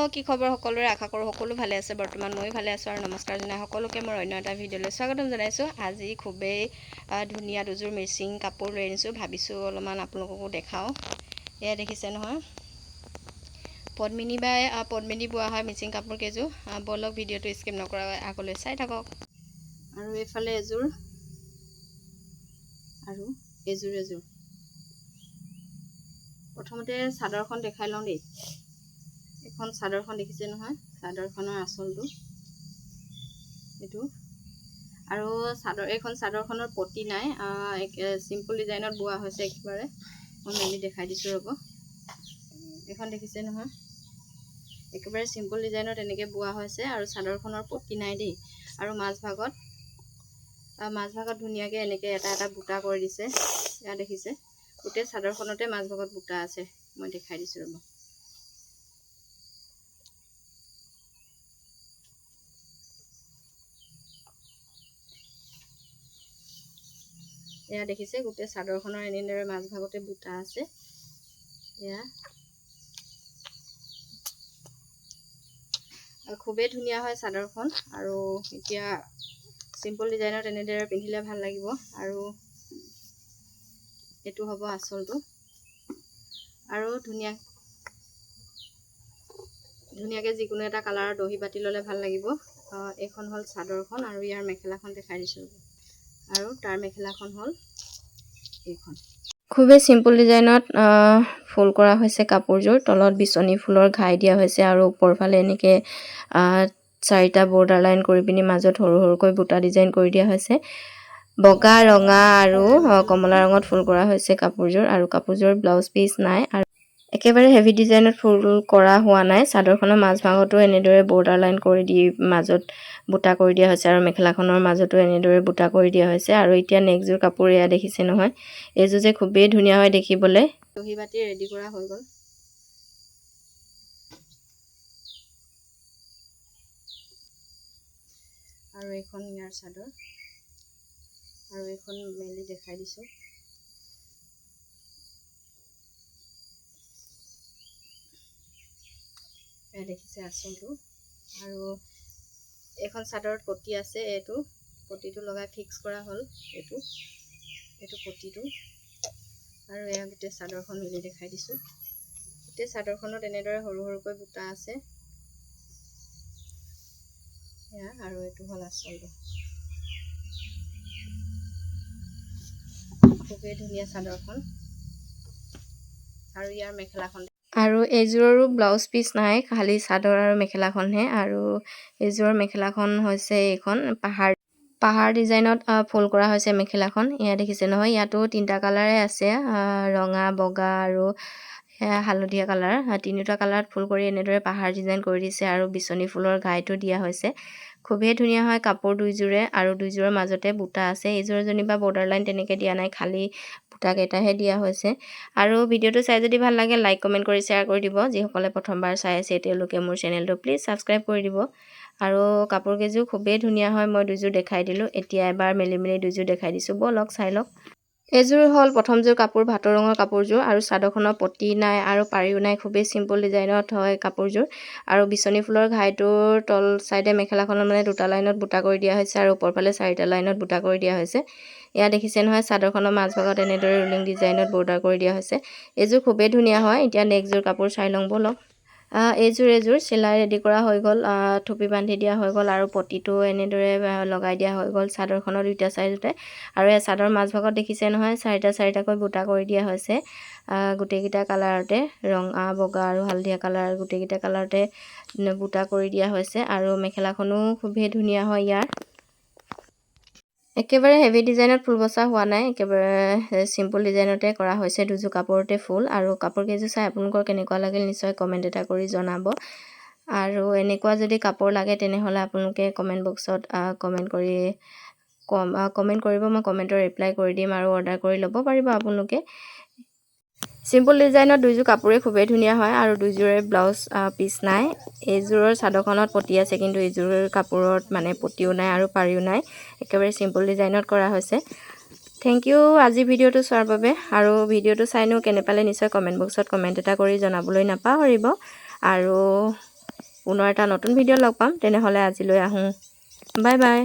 কি খবৰ সকলোৰে আশা কৰোঁ সকলো ভালে আছে বৰ্তমান মই ভালে আছোঁ আৰু নমস্কাৰ জনাই সকলোকে মই অন্য এটা ভিডিঅ'লৈ স্বাগতম জনাইছোঁ আজি খুবেই ধুনীয়া দুযোৰ মিচিং কাপোৰ লৈ আনিছোঁ ভাবিছোঁ অলপমান আপোনালোককো দেখাওঁ এয়া দেখিছে নহয় পদ্মিনী বোৱা হয় মিচিং কাপোৰ কেইযোৰ বলক ভিডিঅ'টো স্কিপ নকৰাকৈ আগলৈ চাই থাকক আৰু এইফালে এযোৰ আৰু এযোৰ প্ৰথমতে চাদৰখন দেখাই লওঁ দেই এখন চাদৰখন দেখিছে নহয় চাদৰখনৰ আঁচলটো এইটো আৰু এইখন চাদৰখনৰ পটি নাই সিম্পল ডিজাইনত বোৱা হৈছে একেবাৰে মই মেলি দেখাই দিছোঁ ৰ'ব এখন দেখিছে নহয় একেবাৰে সিম্পল ডিজাইনত এনেকৈ বোৱা হৈছে আৰু চাদৰখনৰ পটি নাই দেই আৰু মাজভাগত ধুনীয়াকৈ এনেকৈ এটা বুটা কৰি দিছে এয়া দেখিছে গোটেই চাদৰখনতে মাজভাগত বুটা আছে মই দেখাই দিছোঁ ৰ'ব এয়া দেখিছে গোটেই চাদৰখনৰ এনেদৰে মাজভাগতে বুটা আছে এয়া খুবেই ধুনীয়া হয় চাদৰখন আৰু এতিয়া সিম্পল ডিজাইনত এনেদৰে পিন্ধিলে ভাল লাগিব আৰু এইটো হ'ব আঁচলটো আৰু ধুনীয়াকৈ যিকোনো এটা কালাৰৰ দহি বাতি ল'লে ভাল লাগিব এইখন হ'ল চাদৰখন আৰু ইয়াৰ মেখেলাখন দেখাই দিছোঁ আৰু তাৰ মেখেলাখন হ'ল এইখন খুবেই সিম্পল ডিজাইনত ফুল কৰা হৈছে কাপোৰযোৰ তলত বিচনী ফুলৰ ঘাই দিয়া হৈছে আৰু ওপৰফালে এনেকৈ চাৰিটা বৰ্ডাৰ লাইন কৰি পিনি মাজত সৰুকৈ বুটা ডিজাইন কৰি দিয়া হৈছে বগা ৰঙা আৰু কমলা ৰঙত ফুল কৰা হৈছে কাপোৰযোৰ আৰু কাপোৰযোৰ ব্লাউজ পিচ নাই আৰু একেবাৰে হেভি ডিজাইনত ফুল কৰা হোৱা নাই চাদৰখনৰ মাজভাগতো এনেদৰে বৰ্ডাৰ লাইন কৰি দি মাজত বুটা কৰি দিয়া হৈছে আৰু মেখেলাখনৰ মাজতো এনেদৰে বুটা কৰি দিয়া হৈছে আৰু এতিয়া নেক্সটযোৰ কাপোৰ এয়া দেখিছে নহয় এইযোৰ যে খুবেই ধুনীয়া হয় দেখিবলৈ দহি বাতি ৰেডি কৰা হৈ গ'ল আৰু এইখন ইয়াৰ চাদৰ আৰু এইখন মেলি দেখাই দিছোঁ এয়া দেখিছে আঁচলটো আৰু এইখন চাদৰত পটি আছে এইটো পটিটো লগাই ফিক্স কৰা হ'ল এইটো পটিটো আৰু এয়া গোটেই চাদৰখন মেলি দেখাই দিছোঁ গোটেই চাদৰখনত এনেদৰে সৰুকৈ বুটা আছে এয়া আৰু এইটো হ'ল আঁচলটো খুবেই ধুনীয়া চাদৰখন আৰু ইয়াৰ মেখেলাখন আৰু এইযোৰৰো ব্লাউজ পিচ নাই খালি চাদৰ আৰু মেখেলাখনহে আৰু এইযোৰৰ মেখেলাখন হৈছে এইখন পাহাৰ ডিজাইনত ফুল কৰা হৈছে মেখেলাখন এয়া দেখিছে নহয় ইয়াতো তিনিটা কালাৰে আছে ৰঙা বগা আৰু হালধীয়া কালাৰ তিনিটা কালাৰত ফুল কৰি এনেদৰে পাহাৰ ডিজাইন কৰি দিছে আৰু বিচনী ফুলৰ ঘাইটো দিয়া হৈছে খুবেই ধুনীয়া হয় কাপোৰ দুইযোৰে আৰু দুইযোৰৰ মাজতে বুটা আছে এইযোৰ যেনিবা বৰ্ডাৰ লাইন তেনেকৈ দিয়া নাই খালি বুটা কেইটাহে দিয়া হৈছে আৰু ভিডিঅ'টো চাই যদি ভাল লাগে লাইক কমেণ্ট কৰি শ্বেয়াৰ কৰি দিব যিসকলে প্ৰথমবাৰ চাই আছে তেওঁলোকে মোৰ চেনেলটো প্লিজ ছাবস্ক্ৰাইব কৰি দিব আৰু কাপোৰ কেইযোৰ খুবেই ধুনীয়া হয় মই দুযোৰ দেখাই দিলোঁ এতিয়া এবাৰ মেলি দুযোৰ দেখাই দিছোঁ ব'লক চাই লওক এইযোৰ হ'ল প্ৰথমযোৰ কাপোৰ ভাটৌ ৰঙৰ কাপোৰযোৰ আৰু চাদৰখনৰ পটি নাই আৰু পাৰিও নাই খুবেই চিম্পল ডিজাইনত হয় কাপোৰযোৰ আৰু বিচনী ফুলৰ ঘাইটোৰ তল চাইডে মেখেলাখনত মানে দুটা লাইনত বুটা কৰি দিয়া হৈছে আৰু ওপৰফালে চাৰিটা লাইনত বুটা কৰি দিয়া হৈছে এয়া দেখিছে নহয় চাদৰখনৰ মাজভাগত এনেদৰে ৰুলিং ডিজাইনত বৰ্ডাৰ কৰি দিয়া হৈছে এইযোৰ খুবেই ধুনীয়া হয় এতিয়া নেক্সটযোৰ কাপোৰ চাই লওঁ ব'লক এইযোৰ চিলাই ৰেডি কৰা হৈ গ'ল থুপি বান্ধি দিয়া হৈ গ'ল আৰু পটিটো এনেদৰে লগাই দিয়া হৈ গ'ল চাদৰখনৰ দুইটা চাইডতে আৰু এই চাদৰ মাজভাগত দেখিছে নহয় চাৰিটাকৈ বুটা কৰি দিয়া হৈছে গোটেইকেইটা কালাৰতে ৰঙা বগা আৰু হালধীয়া কালাৰ গোটেইকেইটা কালাৰতে বুটা কৰি দিয়া হৈছে আৰু মেখেলাখনো খুবেই ধুনীয়া হয় ইয়াৰ একেবাৰে হেভি ডিজাইনত ফুল বচা হোৱা নাই একেবাৰে সিম্পল ডিজাইনতে কৰা হৈছে দুযোৰ কাপোৰতে ফুল আৰু কাপোৰ কেইযোৰ চাই আপোনালোকৰ কেনেকুৱা লাগিল নিশ্চয় কমেণ্ট এটা কৰি জনাব আৰু এনেকুৱা যদি কাপোৰ লাগে তেনেহ'লে আপোনালোকে কমেণ্ট বক্সত কমেণ্ট কৰিব মই কমেণ্টৰ ৰিপ্লাই কৰি দিম আৰু অৰ্ডাৰ কৰি ল'ব পাৰিব আপোনালোকে সিম্পল ডিজাইনত দুইযোৰ কাপোৰে খুবেই ধুনীয়া হয় আৰু দুইযোৰে ব্লাউজ পিচ নাই এইযোৰৰ চাদৰখনত পটি আছে কিন্তু এইযোৰ কাপোৰত মানে পটিও নাই আৰু পাৰিও নাই একেবাৰে সিম্পল ডিজাইনত কৰা হৈছে থেংক ইউ আজি ভিডিঅ'টো চোৱাৰ বাবে আৰু ভিডিঅ'টো চাইনো কেনে পালে নিশ্চয় কমেণ্ট বক্সত কমেণ্ট এটা কৰি জনাবলৈ নাপাহৰিব আৰু পুনৰ এটা নতুন ভিডিঅ' লগ পাম। তেনেহ'লে আজিলৈ আহোঁ। Bye bye.